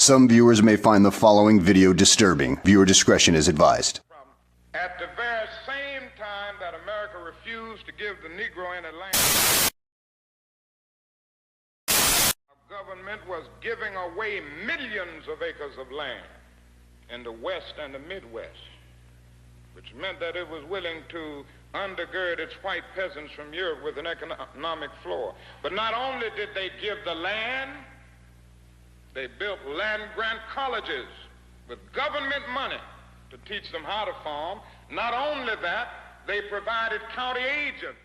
Some viewers may find the following video disturbing. Viewer discretion is advised. At the very same time that America refused to give the Negro any land, our government was giving away millions of acres of land in the West and the Midwest, which meant that it was willing to undergird its white peasants from Europe with an economic floor. But not only did they give the land, they built land-grant colleges with government money to teach them how to farm. Not only that, they provided county agents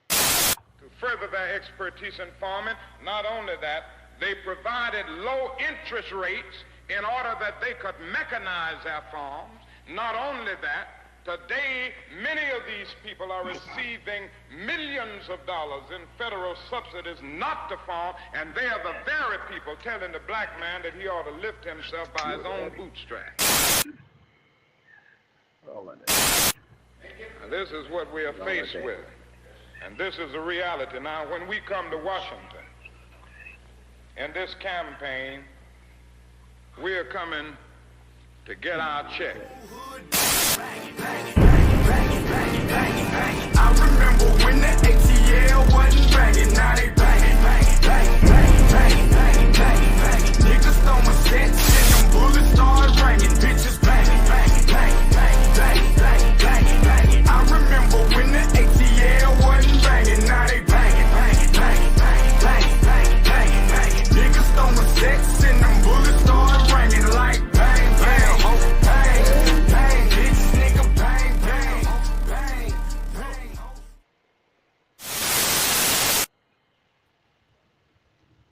to further their expertise in farming. Not only that, they provided low interest rates in order that they could mechanize their farms. Not only that, today many of these people are receiving millions of dollars in federal subsidies not to farm, and they are the very people telling the black man that he ought to lift himself by his own bootstraps. Now, this is what we are faced with, and this is the reality. Now, when we come to Washington in this campaign, we are coming to get our check. I remember when the ATL wasn't banging, now they banging, banging, banging, banging, banging, banging, banging, banging. Niggas throwing sets and them bullets start ringing, bitches banging, banging, banging, banging, banging, banging, banging, banging. I remember when the ATL wasn't banging, now they banging, banging, banging, banging, banging, banging, banging, banging. Niggas throwing sets and them bullets start ringing like bang, bang, bang, bang, bitch, nigga, bang, bang, bang, bang.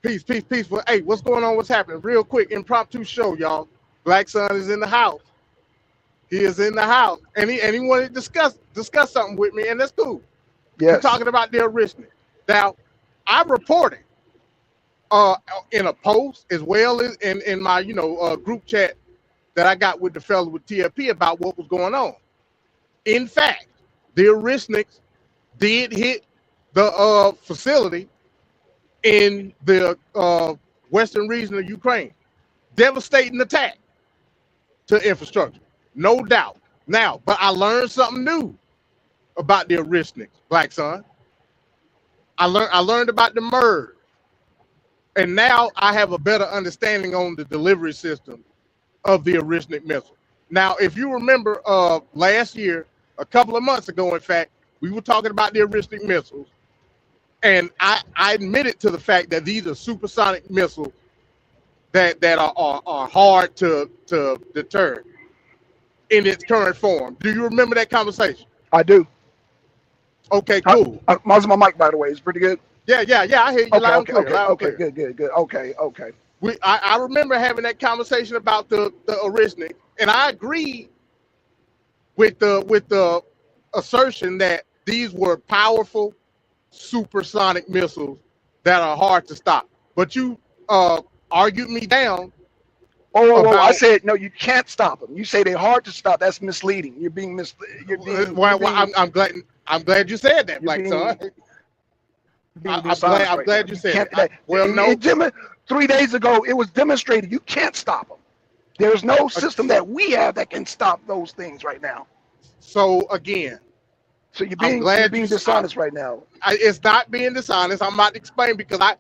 Peace, peace, peace. Well, hey, what's going on? What's happening? Real quick, impromptu show, y'all. Black Son is in the house. He is in the house, and he wanted to discuss something with me, and that's cool. Yes. We're talking about the Orishniks. Now, I reported in a post as well as in my group chat that I got with the fellow with TFP about what was going on. In fact, the Orishniks did hit the facility in the western region of Ukraine. Devastating attack to infrastructure, no doubt. Now, but I learned something new about the Orishniks, Black Son. I learned about the MERV, and now I have a better understanding on the delivery system of the Orishnik missile. Now, if you remember last year, a couple of months ago, in fact, we were talking about the Orishnik missiles, and I admitted to the fact that these are supersonic missiles that are hard to deter in its current form. Do you remember that conversation? I do. Okay, cool. How's my mic, by the way? It's pretty good. Yeah, I hear you loud and clear. Okay, good. Okay. I remember having that conversation about the Orishnik, and I agree with the assertion that these were powerful supersonic missiles that are hard to stop. But you argued me down. I said no. You can't stop them. You say they're hard to stop. That's misleading. You're being I'm glad you said that, Black Son. I'm glad you said it. 3 days ago, it was demonstrated. You can't stop them. There's no system that we have that can stop those things right now. So again, you're being dishonest right now. It's not being dishonest. I'm about to explain because I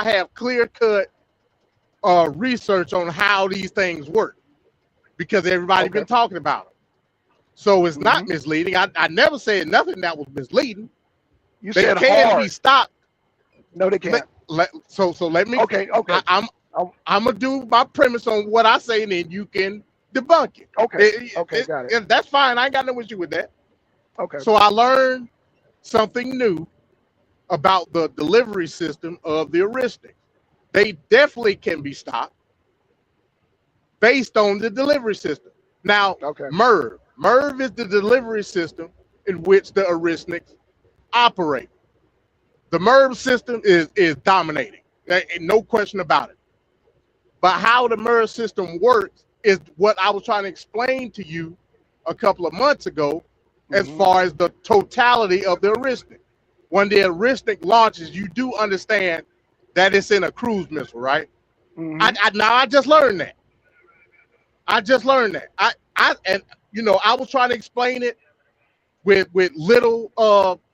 have clear-cut research on how these things work because everybody's been talking about them. So it's not misleading. I never said nothing that was misleading. You they said can hard. be stopped. No, they can't. So let me. Okay. I'm gonna do my premise on what I say, and then you can debunk it. Okay. Got it. That's fine. I ain't got no issue with that. Okay. So I learned something new about the delivery system of the Orishniks. They definitely can be stopped based on the delivery system. Now, MERV is the delivery system in which the Orishniks operate. The MERV system is dominating. No question about it. But how the MERV system works is what I was trying to explain to you a couple of months ago as far as the totality of the Orishnik. When the Orishnik launches, you do understand that it's in a cruise missile, right? Mhm. I just learned that. I just learned that. And I was trying to explain it with little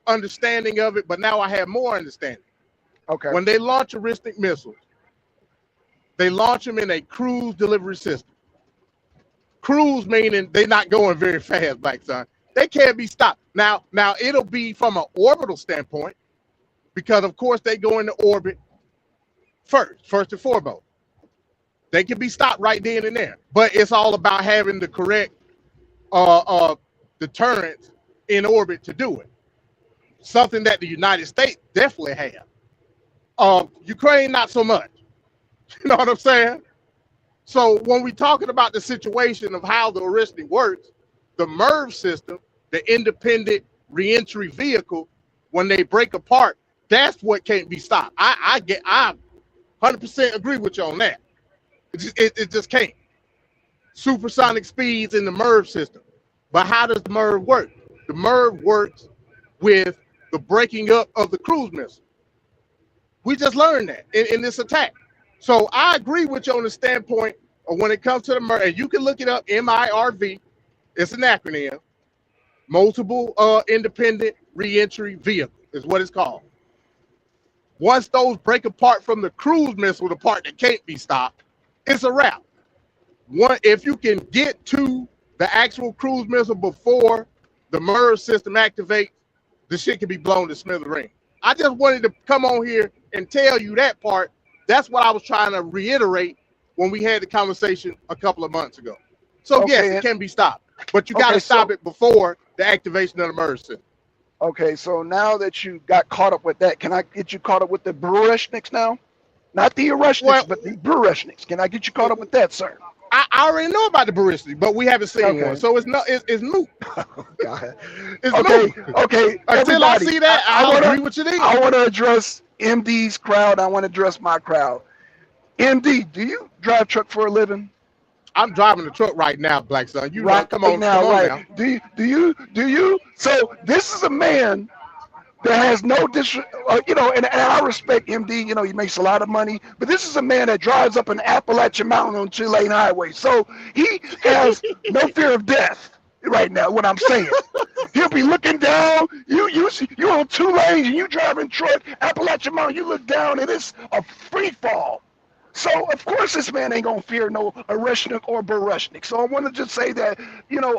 understanding of it, but now I have more understanding. Okay. When they launch Orishnik missiles, they launch them in a cruise delivery system. Cruise meaning they're not going very fast, Black Son. They can't be stopped. Now it'll be from an orbital standpoint, because of course they go into orbit first and foremost. They can be stopped right then and there, but it's all about having the correct deterrence in orbit to do it. Something that the United States definitely have. Ukraine, not so much. You know what I'm saying? So when we're talking about the situation of how the Orishnik works, the MERV system, the independent reentry vehicle, when they break apart, that's what can't be stopped. I 100% agree with you on that. It just can't. Supersonic speeds in the MERV system. But how does the MERV work? The MERV works with the breaking up of the cruise missile. We just learned that in this attack. So I agree with you on the standpoint of when it comes to the MERV, and you can look it up, MIRV. It's an acronym. Multiple independent reentry vehicle is what it's called. Once those break apart from the cruise missile, the part that can't be stopped, it's a wrap. If you can get to the actual cruise missile before the MERV system activates, the shit can be blown to smithereens. I just wanted to come on here and tell you that part. That's what I was trying to reiterate when we had the conversation a couple of months ago. So Okay. yes, it can be stopped, but you got to stop it before the activation of the MERV system. Okay, so now that you got caught up with that, can I get you caught up with the Orishniks now? Not the Orishniks, but the Orishniks. Can I get you caught up with that, sir? I already know about the Orishnik, but we haven't seen one, so it's moot. God. It's Okay, moot. okay. Until I everybody, see that, I'll agree with you then. I want to address MD's crowd. I want to address my crowd. MD, do you drive truck for a living? I'm driving the truck right now, Black Son. You Right know, come on now. now. Do you? So this is a man that has no and I respect MD. You know, he makes a lot of money, but this is a man that drives up an Appalachian Mountain on 2-lane highway. So he has no fear of death right now. What I'm saying, he'll be looking down. You on 2 lanes and you driving truck Appalachian Mountain. You look down and it's a free fall. So, of course, this man ain't going to fear no Orishnik or Orishnik. So I want to just say that,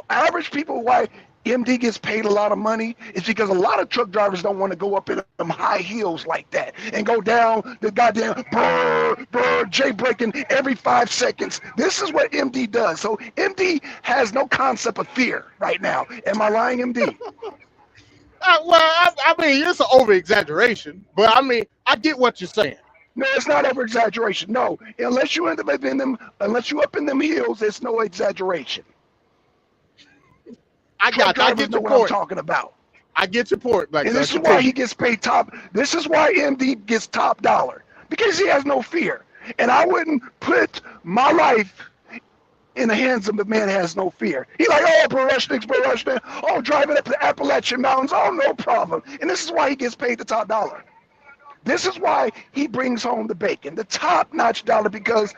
average people, why MD gets paid a lot of money is because a lot of truck drivers don't want to go up in them high heels like that and go down the goddamn J-braking every 5 seconds. This is what MD does. So MD has no concept of fear right now. Am I lying, MD? I mean, it's an over-exaggeration, but I mean, I get what you're saying. No, it's not over exaggeration. No, unless you end up in them, unless you up in them hills, it's no exaggeration. I get your what point. I'm talking about. I get your point, Black. And this is why he gets paid top. This is why MD gets top dollar, because he has no fear. And I wouldn't put my life in the hands of a man that has no fear. He's like, oh, Orishnik, oh, driving up the Appalachian Mountains, oh, no problem. And this is why he gets paid the top dollar. This is why he brings home the bacon, the top-notch dollar, because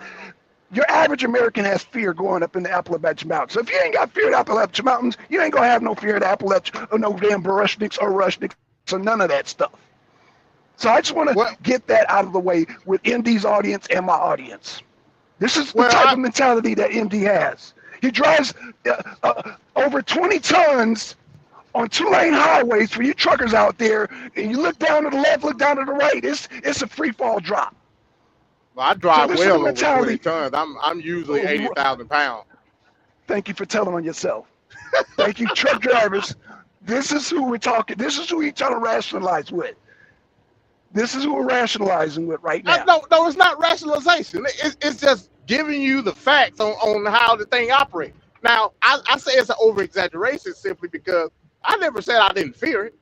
your average American has fear going up in the Appalachian Mountains. So if you ain't got fear of the Appalachian Mountains, you ain't going to have no fear of the Appalachian, or no damn Orishniks or Rushniks, or none of that stuff. So I just want to get that out of the way with MD's audience and my audience. This is the type of mentality that MD has. He drives over 20 tons on 2-lane highways for you truckers out there, and you look down to the left, look down to the right. It's a free fall drop. Well, I drive well over 20 tons. I'm usually 80,000 pounds. Thank you for telling on yourself. Thank you, truck drivers. This is who we're talking. This is who we're trying to rationalize with. This is who we're rationalizing with right now. No, it's not rationalization. It's just giving you the facts on how the thing operates. Now, I say it's an over-exaggeration simply because I never said I didn't fear it.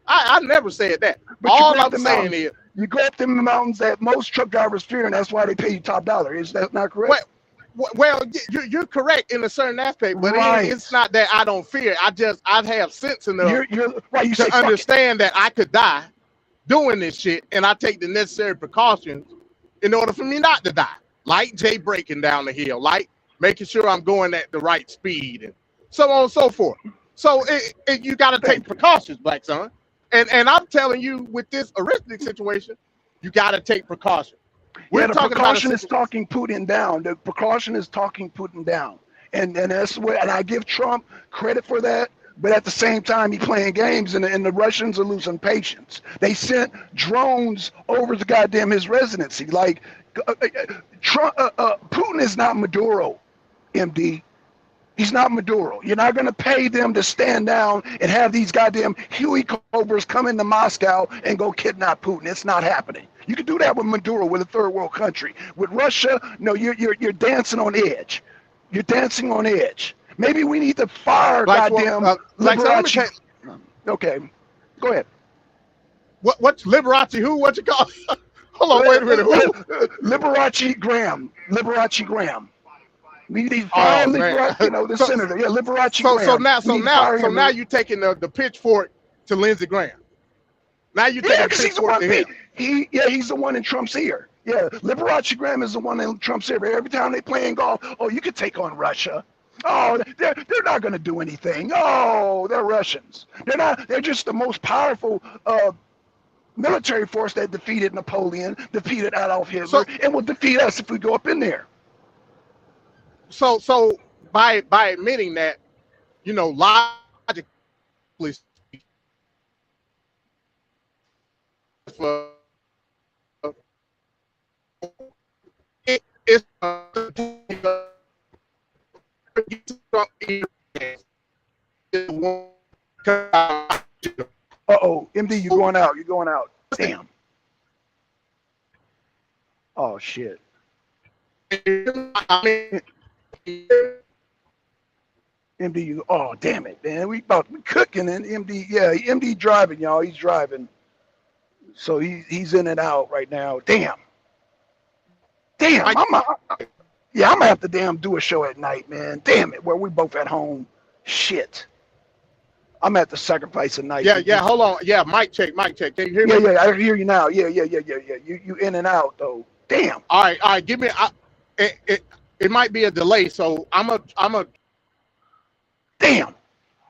I never said that. But all I'm saying is, you go up them mountains that most truck drivers fear, and that's why they pay you top dollar. Is that not correct? Well, you're correct in a certain aspect, but it's not that I don't fear. I have sense enough to understand that I could die doing this shit, and I take the necessary precautions in order for me not to die. Like Jay breaking down the hill, like making sure I'm going at the right speed, and so on and so forth. So you got to take precautions, Black Son. And I'm telling you, with this Orishnik situation, you got to take precaution. The precaution is talking Putin down. The precaution is talking Putin down. And that's what, and I give Trump credit for that. But at the same time, he's playing games, and the Russians are losing patience. They sent drones over to goddamn his residency. Like, Trump, Putin is not Maduro, MD. He's not Maduro. You're not going to pay them to stand down and have these goddamn Huey Cobras come into Moscow and go kidnap Putin. It's not happening. You can do that with Maduro, with a third world country. With Russia, no, you're dancing on edge. You're dancing on edge. Maybe we need to fire goddamn Liberace. Okay, go ahead. What's Liberace? Who? What you call? Hold on, wait a minute. Who? Liberace Graham. Liberace Graham. We need to fire Liberace, the senator. Yeah, Liberace Graham. So now you're taking the pitchfork to Lindsey Graham. Now you're taking the pitchfork to him. He's the one in Trump's ear. Yeah, Liberace Graham is the one in Trump's ear. Every time they playing golf, oh, you could take on Russia. Oh, they're not going to do anything. Oh, they're Russians. They're not. They're just the most powerful military force that defeated Napoleon, defeated Adolf Hitler, and will defeat us if we go up in there. So by admitting that, logically, it's MD, you're going out. You're going out. Damn. Oh shit. MD, oh damn it, man. We about to be cooking, and MD, MD driving, y'all. He's driving. So he's in and out right now. Damn. I'm gonna have to do a show at night, man. Damn it, where we both at home. Shit. I'm at the sacrifice at night. Yeah, hold on. Yeah, mic check. Can you hear me? Yeah, I hear you now. Yeah. You in and out though. Damn. All right. Give me. It might be a delay, so I'm a. Damn.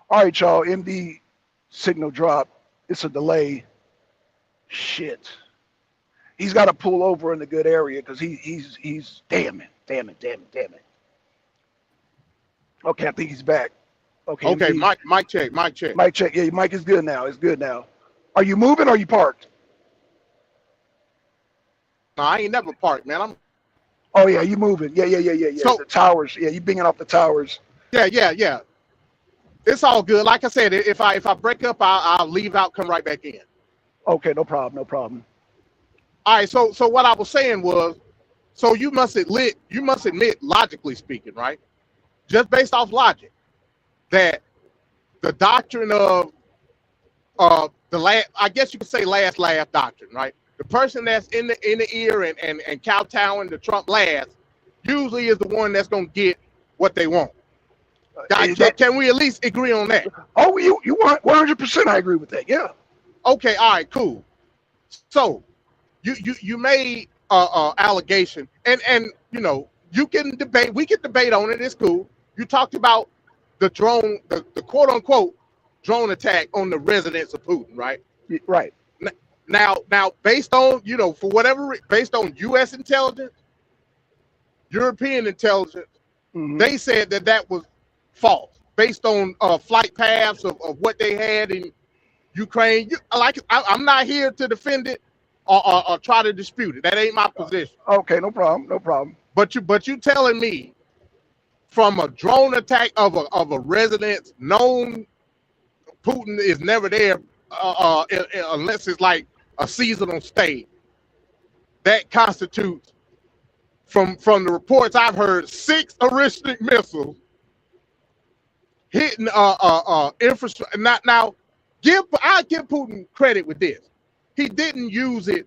All right, y'all. MD signal drop. It's a delay. Shit. He's got to pull over in the good area because he's damn it. Okay, I think he's back. Okay, mic check. Mic check. Yeah, your mic is good now. It's good now. Are you moving or are you parked? No, I ain't never parked, man. Oh yeah, you moving. Yeah. So, the towers. Yeah, you binging off the towers. Yeah. It's all good. Like I said, if I break up, I'll leave out, come right back in. Okay, no problem. All right, so what I was saying was, so you must admit, logically speaking, right? Just based off logic, that the doctrine of I guess you could say last laugh doctrine, right? The person that's in the ear and kowtowing the Trump last usually is the one that's gonna get what they want. Can we at least agree on that? Oh, you want 100%? I agree with that. Yeah. Okay. All right. Cool. So you made allegation, and you can debate. We can debate on it. It's cool. You talked about the drone, the quote unquote drone attack on the residence of Putin, right? Right. Now, based on for whatever, based on U.S. intelligence, European intelligence, they said that was false, based on flight paths of what they had in Ukraine. I'm not here to defend it or try to dispute it. That ain't my position. Okay, no problem. But you telling me from a drone attack of a residence known Putin is never there unless it's like a seasonal stay. That constitutes, from the reports I've heard, 6 Orishnik missiles hitting infrastructure. Now, I give Putin credit with this. He didn't use it.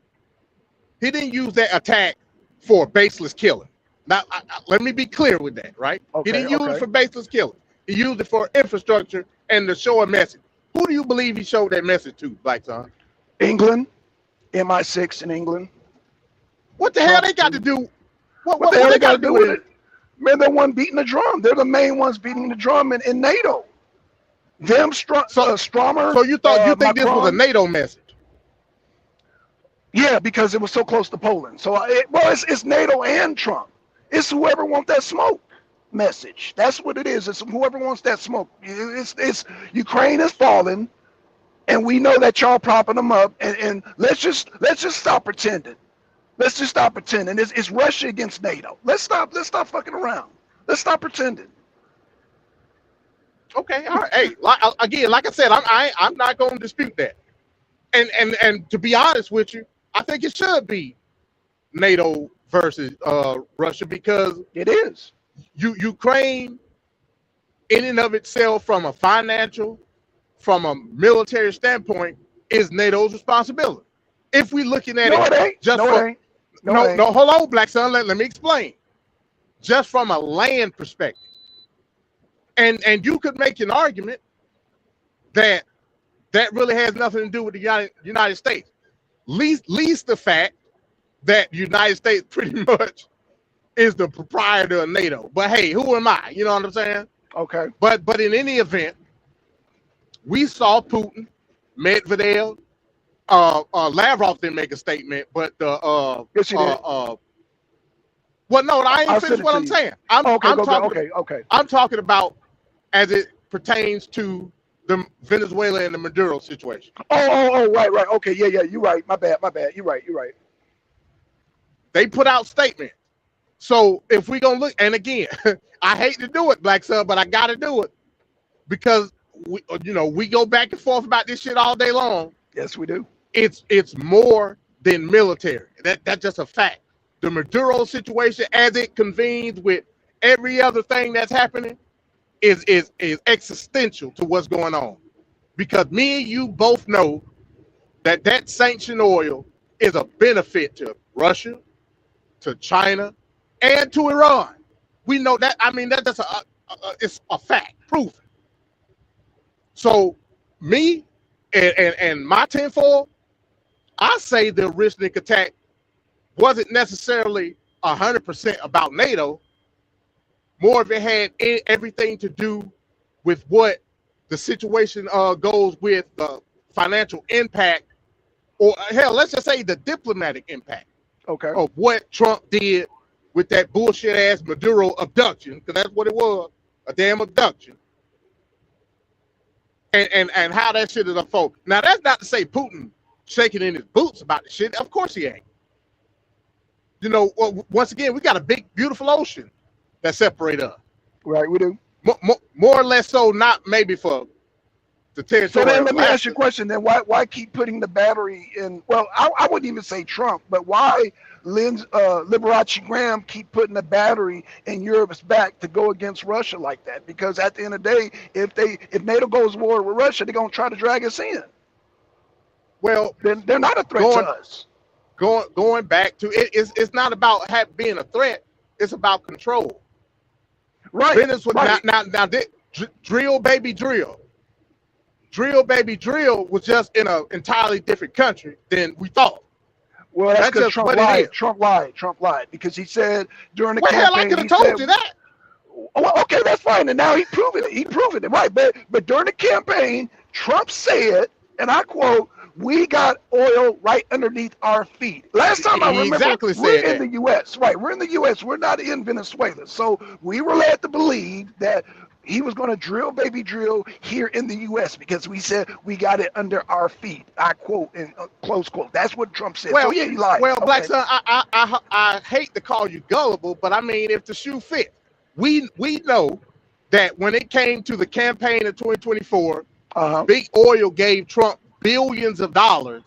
He didn't use that attack for baseless killing. Now, let me be clear with that, right? Okay, he didn't use it for baseless killing. He used it for infrastructure and to show a message. Who do you believe he showed that message to, Black Son? England, MI6 in England. What the hell they got to do? What the hell they got to do with it? Man, they're one beating the drum. They're the main ones beating the drum in NATO. Them Stromer. So you think Macron, this was a NATO message? Yeah, because it was so close to Poland. So it's NATO and Trump. It's whoever wants that smoke message. That's what it is. It's whoever wants that smoke. It's Ukraine is falling, and we know that y'all propping them up. And let's just stop pretending. Let's just stop pretending. It's Russia against NATO. Let's stop fucking around. Let's stop pretending. Okay, all right. Hey, like I said, I'm not going to dispute that. And to be honest with you, I think it should be NATO versus Russia, because it is. Ukraine, in and of itself, from a financial, from a military standpoint, is NATO's responsibility. If we're looking at it ain't. Just no, hold on, Black Son. Let me explain. Just from a land perspective. And you could make an argument that really has nothing to do with the United States. Least the fact that the United States pretty much is the proprietor of NATO. But hey, who am I? You know what I'm saying? Okay. But in any event, we saw Putin, Medvedev, Lavrov didn't make a statement, but yes, he did. Well, no, I ain't finished what I'm saying. I'm talking about as it pertains to the Venezuela and the Maduro situation. Oh, right. Okay, yeah, you're right. My bad. You're right. They put out statements. So if we gonna look, and again, I hate to do it, Black Sun, but I gotta do it because we go back and forth about this shit all day long. Yes, we do. It's more than military. That's just a fact. The Maduro situation, as it convenes with every other thing that's happening, is existential to what's going on. Because me and you both know that sanctioned oil is a benefit to Russia, to China, and to Iran. We know that. I mean, that's it's a fact, proven. So me and my tinfoil, I say the Orishnik attack wasn't necessarily 100% about NATO. More of it had everything to do with what the situation goes with the financial impact, or hell, let's just say the diplomatic impact. Okay. Of what Trump did with that bullshit ass Maduro abduction, because that's what it was, a damn abduction. And how that shit is unfolded. Now, that's not to say Putin shaking in his boots about the shit. Of course he ain't. Once again, we got a big, beautiful ocean that separate us. Right, we do. More or less so, not maybe for the territory. So then let me ask you a question. Then why keep putting the battery in? Well, I wouldn't even say Trump, but why Liberace Graham keep putting the battery in Europe's back to go against Russia like that? Because at the end of the day, if NATO goes to war with Russia, they're gonna try to drag us in. Well, then they're not a threat to us. Going back to it, it's not about being a threat. It's about control. Right. Venezuela, right. Now, drill baby drill. Drill baby drill was just in an entirely different country than we thought. Well, that's because Trump lied. Trump lied because he said during the campaign. Hell, I could have told you that. Well, okay, that's fine. And now he's proven it. Right. But during the campaign, Trump said, and I quote, "We got oil right underneath our feet." Last time I remember, we're in the U.S. Right, we're in the U.S. We're not in Venezuela. So we were led to believe that he was going to drill baby drill here in the U.S. because we said we got it under our feet. I quote and close quote. That's what Trump said. Well, so yeah, he lied. Well, okay. Black Son, I hate to call you gullible, but I mean, if the shoe fits, we know that when it came to the campaign of 2024, Big Oil gave Trump billions of dollars,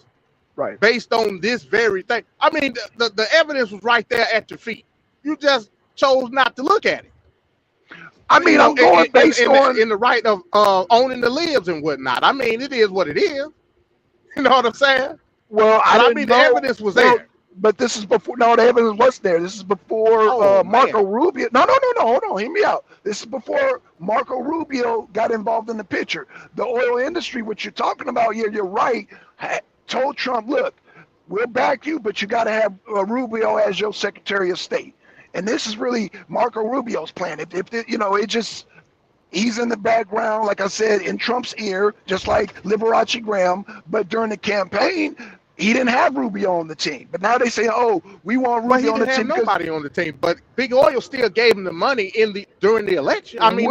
right, based on this very thing. I mean, the evidence was right there at your feet. You just chose not to look at it. I mean, I'm going based on in the right of owning the libs and whatnot. I mean, it is what it is. You know what I'm saying? Well, I mean, the evidence was there. But this is before. No, the evidence was there. This is before Marco Rubio. No. Hold on. Hear me out. This is before Marco Rubio got involved in the picture. The oil industry, what you're talking about here, you're right, told Trump, look, we'll back you, but you got to have Rubio as your Secretary of State. And this is really Marco Rubio's plan. It just, he's in the background, like I said, in Trump's ear, just like Liberace Graham. But during the campaign, he didn't have Rubio on the team. But now they say, oh, we want Rubio on the team. He didn't have nobody on the team. But Big Oil still gave him the money during the election. I mean,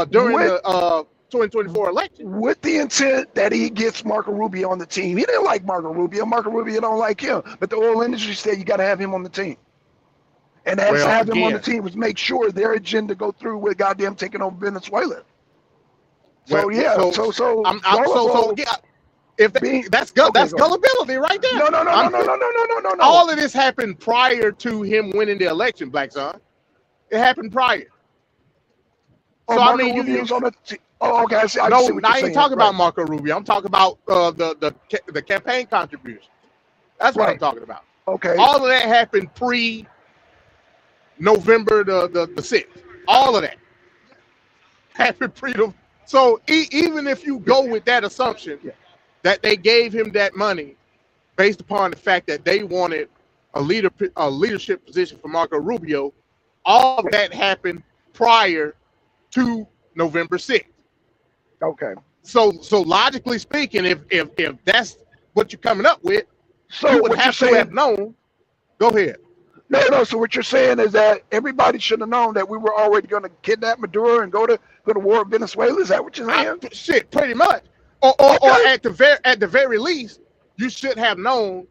during the 2024 election. With the intent that he gets Marco Rubio on the team. He didn't like Marco Rubio. Marco Rubio don't like him. But the oil industry said you got to have him on the team. And that's have him on the team was make sure their agenda go through with goddamn taking over Venezuela. So that's gullibility right there. No. All of this happened prior to him winning the election, Black Son. It happened prior. So I mean, Rubio's on the team. Oh, okay. I ain't talking about Marco Rubio. I'm talking about the campaign contribution. That's what I'm talking about. Okay. All of that happened pre-November the 6th. All of that happened pre. So even if you go with that assumption that they gave him that money based upon the fact that they wanted a leadership position for Marco Rubio, all of that happened prior to November 6th. Okay. So logically speaking, if that's what you're coming up with, so you would have to have known. Go ahead. No. So what you're saying is that everybody should have known that we were already going to kidnap Maduro and go to war with Venezuela. Is that what you're saying? Shit, pretty much. Or at the very least, you should have known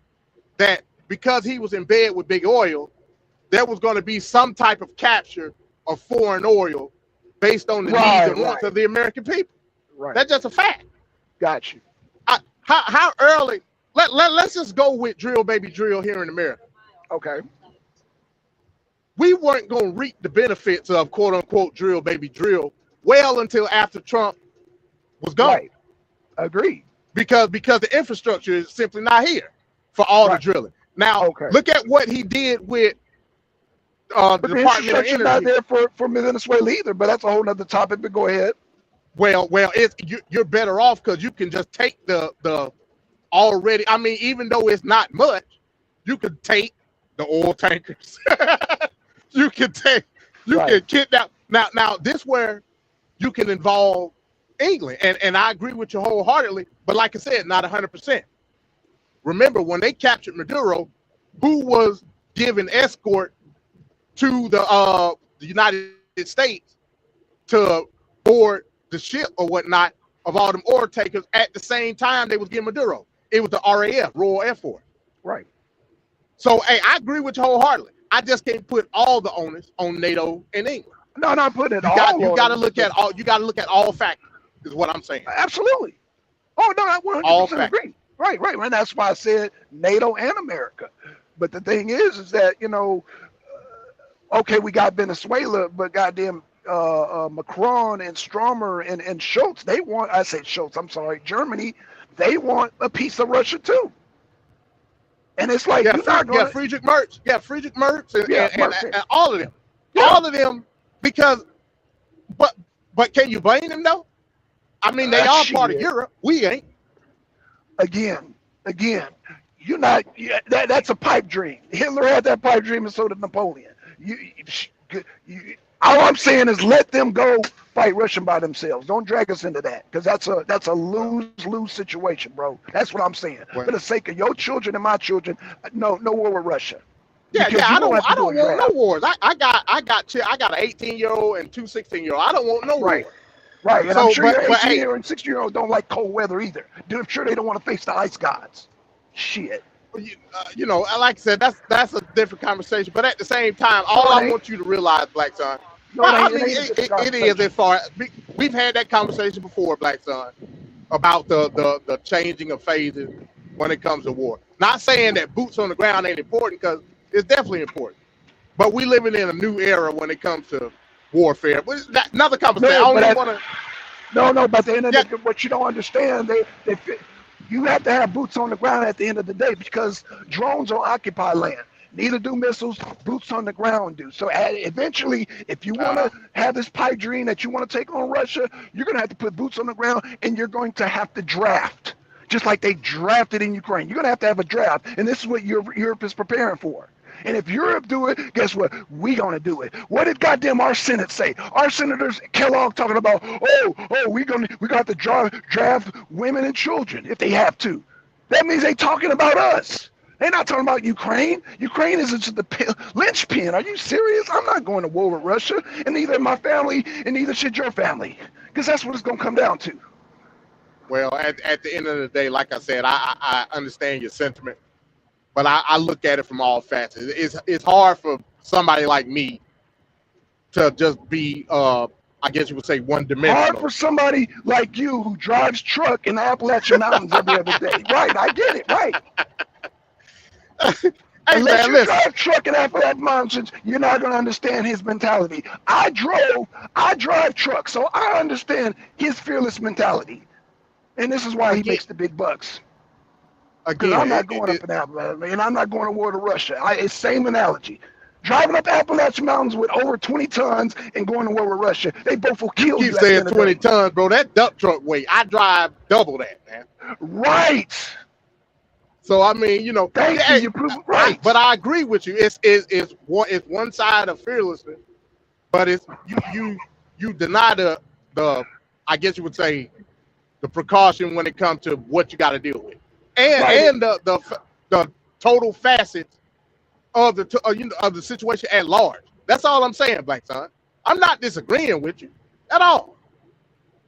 that because he was in bed with Big Oil, there was going to be some type of capture of foreign oil based on the needs and wants of the American people. Right. That's just a fact. Got you. How early? Let's just go with drill, baby, drill here in America. Okay. We weren't going to reap the benefits of quote unquote drill, baby, drill well until after Trump was gone. Right. Agreed. Because the infrastructure is simply not here for all the drilling. Now, look at what he did with the Department of Energy. Not there for Venezuela either, but that's a whole nother topic. But go ahead. Well, you're better off because you can just take the already. I mean, even though it's not much, you could take the oil tankers. You can kidnap. Now this where you can involve England, and I agree with you wholeheartedly. But like I said, not 100%. Remember when they captured Maduro, who was giving escort to the United States to board the ship or whatnot of all them oil tankers at the same time they was getting Maduro? It was the RAF, Royal Air Force. Right. So, hey, I agree with you wholeheartedly. I just can't put all the onus on NATO and England. No, not putting it all. You got to look at all. You got to look at all factors. Is what I'm saying. Absolutely. Oh no, I 100% agree. Right. And that's why I said NATO and America. But the thing is that okay, we got Venezuela, but goddamn Macron and Stromer and Schultz, Germany, they want a piece of Russia too. And it's like Friedrich Merz, and all of them, all of them, because, but can you blame them though? I mean, they are part of Europe. We ain't. Again, you're not. That's a pipe dream. Hitler had that pipe dream, and so did Napoleon. All I'm saying is let them go fight Russia by themselves. Don't drag us into that, because that's a lose situation, bro. That's what I'm saying. For the sake of your children and my children, no war with Russia. I don't want no wars. I got an 18-year-old and two 16-year-olds. I don't want no wars. Right, and I'm sure your 18-year-old and 16-year-old don't like cold weather either. I'm sure they don't want to face the ice gods. Shit. Like I said, that's a different conversation. But at the same time, I want you to realize, Black Son, it is as far as we've had that conversation before, Black Son, about the changing of phases when it comes to war. Not saying that boots on the ground ain't important, because it's definitely important. But we living in a new era when it comes to warfare. But that's another conversation. But at the end of the day, what you don't understand, you have to have boots on the ground at the end of the day, because drones don't occupy land. Neither do missiles. Boots on the ground do. So eventually, if you want to have this pipe dream that you want to take on Russia, you're going to have to put boots on the ground, and you're going to have to draft. just like they drafted in Ukraine. You're going to have a draft, and this is what Europe is preparing for. And if Europe do it, guess what? We gonna do it. What did goddamn our Senate say? Our senators, Kellogg, talking about, we got to draft women and children if they have to. That means they talking about us. They're not talking about Ukraine. Ukraine is just the linchpin. Are you serious? I'm not going to war with Russia, and neither my family, and neither should your family, because that's what it's gonna come down to. Well, at the end of the day, like I said, I understand your sentiment. But I look at it from all facets. It's hard for somebody like me to just be, I guess you would say, one-dimensional. Hard for somebody like you who drives truck in the Appalachian Mountains every other day. Right, I get it, right. Hey, Unless man, you drive truck in Appalachian Mountains, you're not going to understand his mentality. I drive truck, so I understand his fearless mentality. And this is why he makes the big bucks. Because I'm not going up in Appalachia, and I'm not going to war to Russia. It's same analogy. Driving up the Appalachian Mountains with over 20 tons and going to war with Russia, they both will kill you. You keep saying 20 tons, bro. That dump truck weight, I drive double that, man. Right. So I mean, you know, thank you. You prove it right. But I agree with you. It's one side of fearlessness, but it's you deny the I guess you would say the precaution when it comes to what you got to deal with. And the total facets of the situation at large. That's all I'm saying, Black Son. I'm not disagreeing with you at all.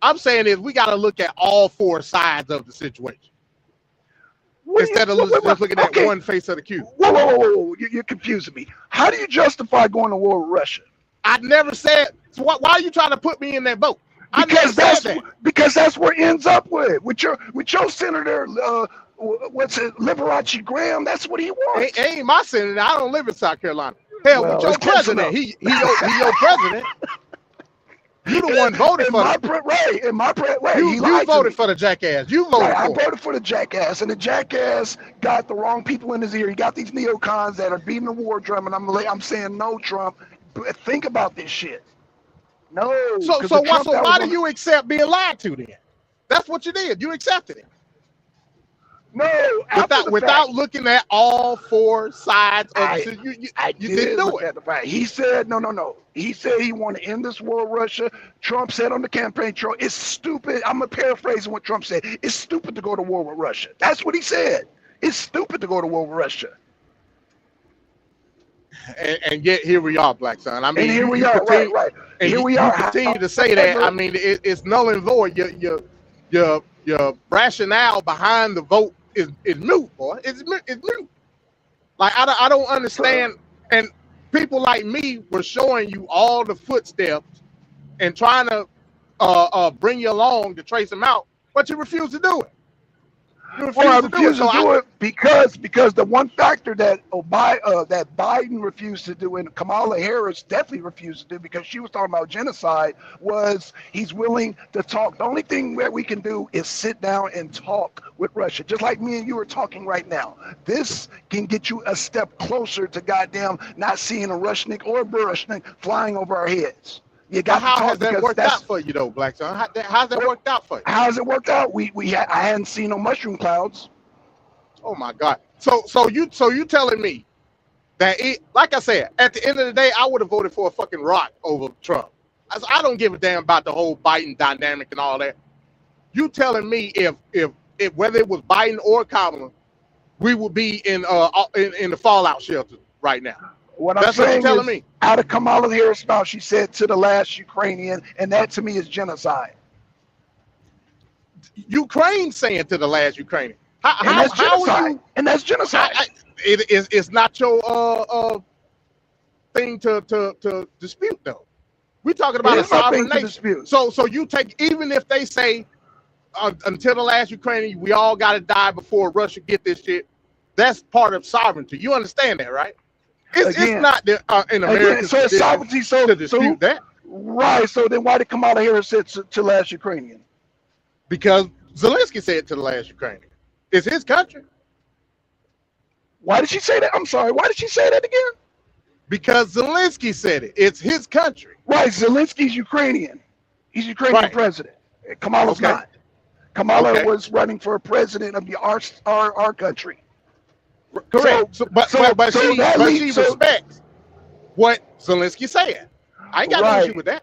I'm saying is we got to look at all four sides of the situation instead of just looking at one face of the cube. Whoa. You're confusing me. How do you justify going to war with Russia? I never said. So why are you trying to put me in that boat? Because that's where it ends up with your senator. What's it, Liberace Graham? That's what he wants. It ain't my senator. I don't live in South Carolina. Hell, with your president, he your president. You the one voted for him. You voted for the jackass. You voted for him. I voted for the jackass, and the jackass got the wrong people in his ear. He got these neocons that are beating the war drum, and I'm saying no, Trump. Think about this shit. No. So why do you accept being lied to then? That's what you did. You accepted it. No, without looking at all four sides of it, you didn't do it. He said no. He said he wanted to end this war with Russia. Trump said on the campaign trail, it's stupid. I'm paraphrasing what Trump said. It's stupid to go to war with Russia. That's what he said. It's stupid to go to war with Russia. And yet here we are, Black Son. I mean, and here we are, right. And here we are. Continue to say that. I mean, it's null and void. Your rationale behind the vote is moot, boy. It's moot. Like I don't understand. And people like me were showing you all the footsteps and trying to bring you along to trace them out, but you refuse to do it. I refuse to do it because the one factor that Biden refused to do and Kamala Harris definitely refused to do because she was talking about genocide was he's willing to talk. The only thing that we can do is sit down and talk with Russia, just like me and you are talking right now. This can get you a step closer to goddamn not seeing a Orishnik or a Burishnik flying over our heads. You got how has that worked out for you, though, Black Son? How's that worked out for you? How's it worked out? I hadn't seen no mushroom clouds. Oh my God! So you telling me that like I said, at the end of the day, I would have voted for a fucking rock over Trump. I don't give a damn about the whole Biden dynamic and all that. You telling me if whether it was Biden or Kamala, we would be in the fallout shelter right now. That's what you're telling me. Out of Kamala Harris' mouth, she said to the last Ukrainian, and that to me is genocide. Ukraine saying to the last Ukrainian. How are you? And that's genocide. It's not your thing to dispute though. We're talking about a sovereign nation. So you take, even if they say until the last Ukrainian, we all got to die before Russia get this shit. That's part of sovereignty. You understand that, right? It's not in America. So it's sovereignty. To dispute that. Right. So then why did Kamala Harris say to last Ukrainian? Because Zelensky said to the last Ukrainian. It's his country. Why did she say that? I'm sorry. Why did she say that again? Because Zelensky said it. It's his country. Right. Zelensky's Ukrainian. He's Ukrainian president. Kamala's not. Kamala was running for president of our country. Correct. But she So respects what Zelensky said. I ain't got no issue with that.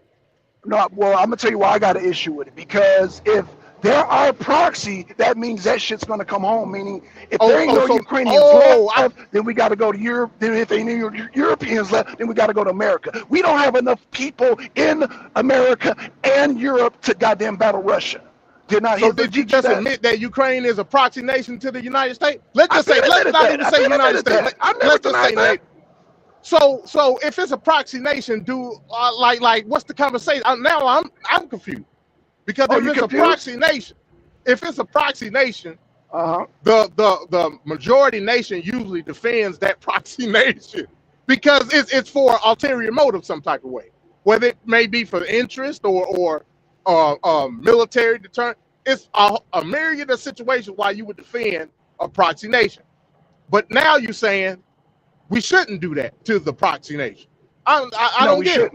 no, well, I'm gonna tell you why I got an issue with it, because if there are proxy, that means that shit's gonna come home. Meaning, if there ain't no Ukrainians left, then we got to go to Europe. Then if there ain't no Europeans left, then we got to go to America. We don't have enough people in America and Europe to goddamn battle Russia. Did you just admit that Ukraine is a proxy nation to the United States? Let's just say, let's not even say United States. Let's just say NATO. So if it's a proxy nation, like what's the conversation? Now I'm confused, because if it's a proxy nation, the majority nation usually defends that proxy nation because it's for ulterior motive some type of way, whether it may be for interest or military deterrent. It's a myriad of situations why you would defend a proxy nation. But now you're saying we shouldn't do that to the proxy nation. I don't get it.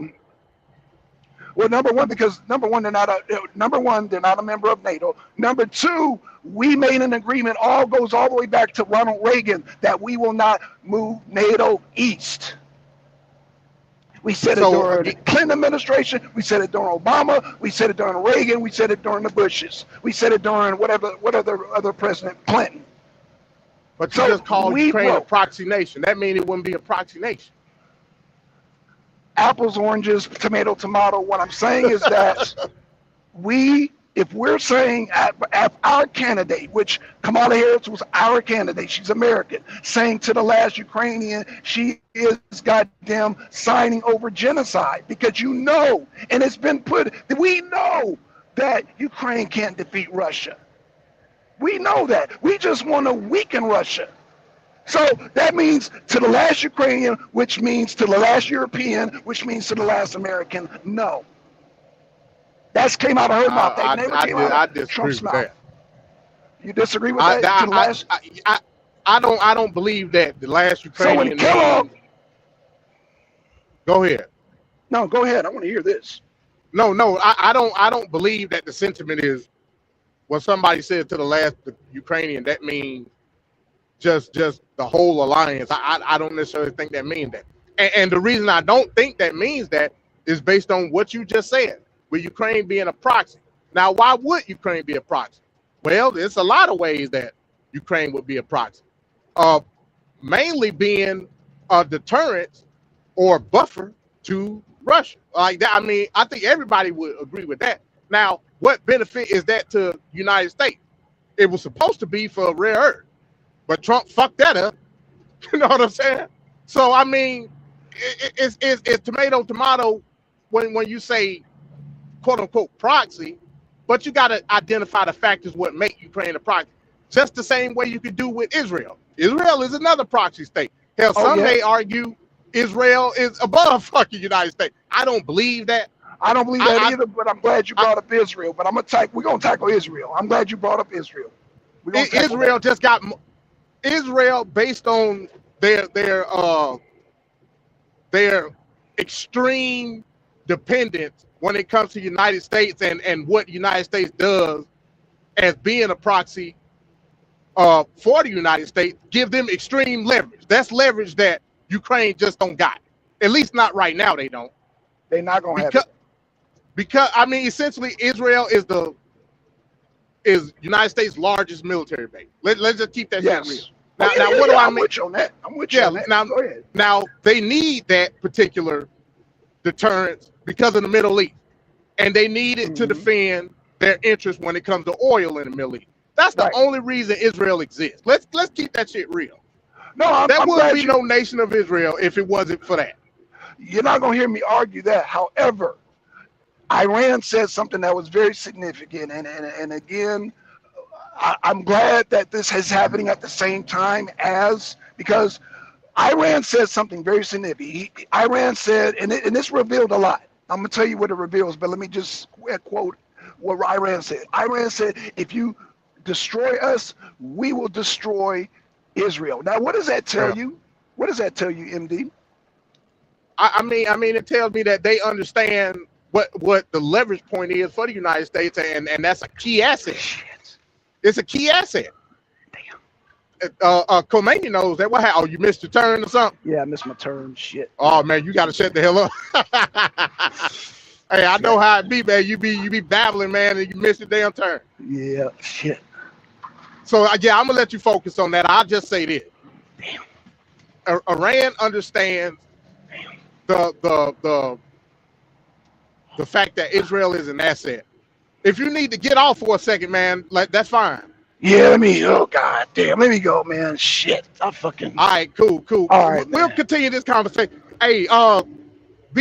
Well, number one, they're not a member of NATO. Number two, we made an agreement, goes all the way back to Ronald Reagan, that we will not move NATO east. We said it during the Clinton administration. We said it during Obama. We said it during Reagan. We said it during the Bushes. We said it during what other President Clinton. But you just called Ukraine a proxy nation. That means it wouldn't be a proxy nation. Apples, oranges, tomato. What I'm saying is that if we're saying our candidate, which Kamala Harris was our candidate, she's American, saying to the last Ukrainian, she is goddamn signing over genocide, because and it's been we know that Ukraine can't defeat Russia. We know that. We just want to weaken Russia. So that means to the last Ukrainian, which means to the last European, which means to the last American, no. That came out of her mouth. That never came out of Trump's mouth. You disagree with that? I don't believe that the last Ukrainian. So when Kellogg, go ahead. No, go ahead. I want to hear this. No, I don't believe that the sentiment is when somebody said to the Ukrainian, that means just the whole alliance. I don't necessarily think that means that. And the reason I don't think that means that is based on what you just said, with Ukraine being a proxy. Now, why would Ukraine be a proxy? Well, there's a lot of ways that Ukraine would be a proxy. Mainly being a deterrent or buffer to Russia. Like that, I mean, I think everybody would agree with that. Now, what benefit is that to the United States? It was supposed to be for rare earth, but Trump fucked that up. You know what I'm saying? So, I mean, it's tomato when you say quote unquote proxy, but you got to identify the factors what make Ukraine a proxy. Just the same way you could do with Israel. Israel is another proxy state. Hell, some may argue Israel is above fucking United States. I don't believe that. I don't believe that either, but I'm glad you brought up Israel. But we're gonna tackle Israel. I'm glad you brought up Israel. Israel just got Israel based on their extreme dependence when it comes to the United States and what the United States does as being a proxy for the United States, give them extreme leverage. That's leverage that Ukraine just don't got. At least not right now, they don't. They're not gonna have it. Because I mean, essentially, Israel is United States' largest military base. Let's just keep that shit real. Now, what do I mean? I'm with you on that. I'm with you on that. Now, go ahead. Now they need that particular deterrence because of the Middle East, and they need it to defend their interest when it comes to oil in the Middle East. That's the only reason Israel exists. Let's keep that shit real. No, there would be no nation of Israel if it wasn't for that. You're not gonna hear me argue that. However, Iran said something that was very significant, and again, I'm glad that this is happening at the same time because Iran said something very significant. Iran said, and this revealed a lot. I'm gonna tell you what it reveals, but let me just quote what Iran said. Iran said, "If you destroy us, we will destroy Israel." Now, what does that tell you? What does that tell you, MD? I mean, it tells me that they understand what the leverage point is for the United States, and that's a key asset It's a key asset. Khomeini knows that. What happened? Oh, you missed your turn or something? Yeah, I missed my turn. Shit. Oh man, you got to shut the hell up. Hey, I know how it be, man. You be babbling, man, and you miss your damn turn. Yeah, shit. So yeah, I'm gonna let you focus on that. I'll just say this. Damn. Iran understands the fact that Israel is an asset. If you need to get off for a second, man, like that's fine. Yeah, oh god damn, let me go, man. Shit. I fucking All right, cool. All right, we'll man. continue this conversation. Hey, be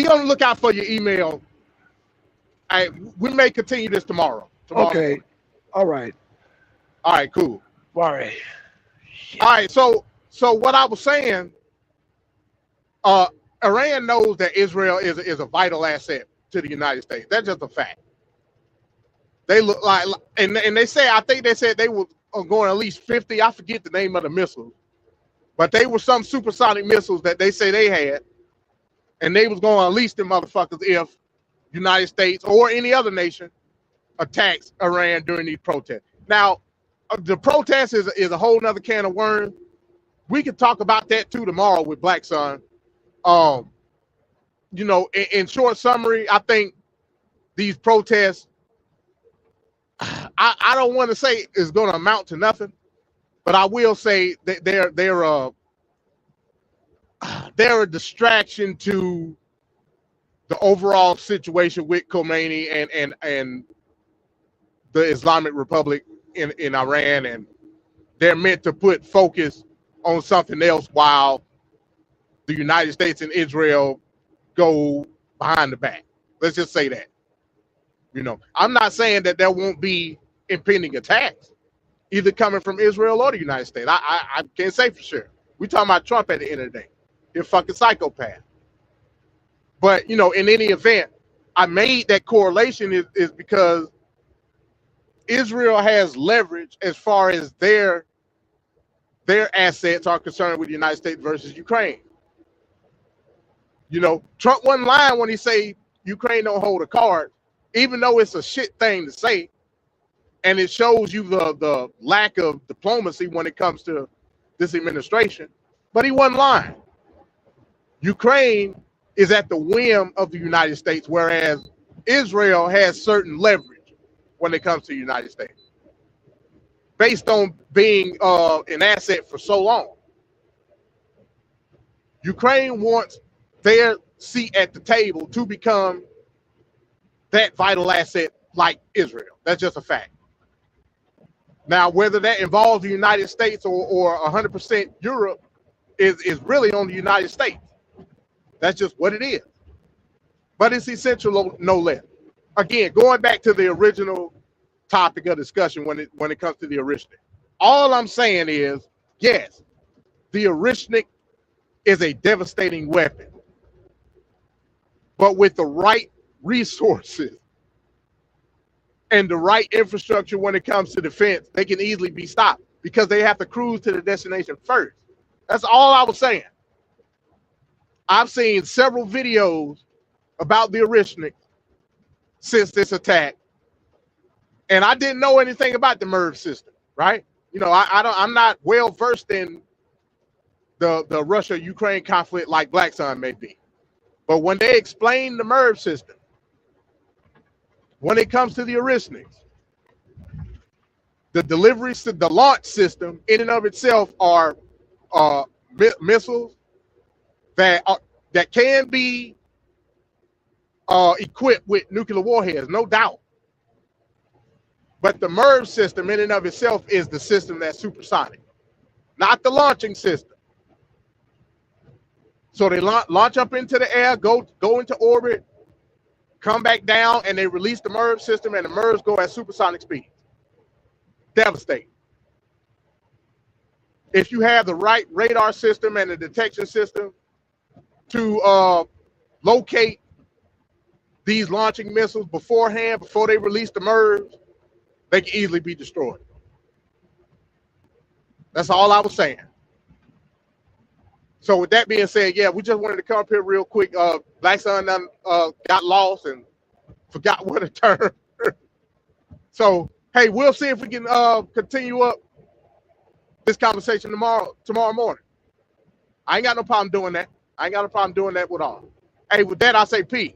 on the lookout for your email. Hey, we may continue this tomorrow. Okay. All right. All right, cool. All right. All right, so what I was saying, Iran knows that Israel is a vital asset to the United States. That's just a fact. They look like, and they say, I think they said they were going at least 50. I forget the name of the missiles, but they were some supersonic missiles that they say they had, and they was going to unleash them motherfuckers if United States or any other nation attacks Iran during these protests. Now, the protest is a whole nother can of worms. We could talk about that too tomorrow with Black Sun. You know, in short summary, I think these protests, I don't want to say is going to amount to nothing, but I will say that they're a distraction to the overall situation with Khomeini and the Islamic Republic in Iran, and they're meant to put focus on something else while the United States and Israel go behind the back. Let's just say that. You know, I'm not saying that there won't be impending attacks, either coming from Israel or the United States. I can't say for sure. We're talking about Trump at the end of the day. He's a fucking psychopath. But, you know, in any event, I made that correlation is because Israel has leverage as far as their assets are concerned with the United States versus Ukraine. You know, Trump wasn't lying when he say Ukraine don't hold a card, even though it's a shit thing to say, and it shows you the lack of diplomacy when it comes to this administration. But he wasn't lying. Ukraine is at the whim of the United States, whereas Israel has certain leverage when it comes to the United States, based on being an asset for so long. Ukraine wants their seat at the table to become that vital asset like Israel. That's just a fact. Now, whether that involves the United States or 100% Europe is really on the United States. That's just what it is. But it's essential, no less. Again, going back to the original topic of discussion when it comes to the Orishnik. All I'm saying is, yes, the Orishnik is a devastating weapon. But with the right resources and the right infrastructure when it comes to defense, they can easily be stopped because they have to cruise to the destination first. That's all I was saying. I've seen several videos about the Orishniks since this attack, and I didn't know anything about the MERV system, right? You know, I'm not well versed in the Russia-Ukraine conflict like Black Sun may be. But when they explain the MERV system, when it comes to the Orishniks, the delivery, the launch system in and of itself are missiles that can be equipped with nuclear warheads, no doubt. But the MERV system in and of itself is the system that's supersonic, not the launching system. So they launch up into the air, go into orbit, come back down, and they release the MERV system, and the MERVs go at supersonic speed. Devastating. If you have the right radar system and the detection system to locate these launching missiles beforehand, before they release the MERVs, they can easily be destroyed. That's all I was saying. So with that being said, yeah, we just wanted to come up here real quick. Black Sun got lost and forgot where to turn. So Hey, we'll see if we can continue up this conversation tomorrow morning. I ain't got no problem doing that. I ain't got no problem doing that with all. Hey, with that, I say peace.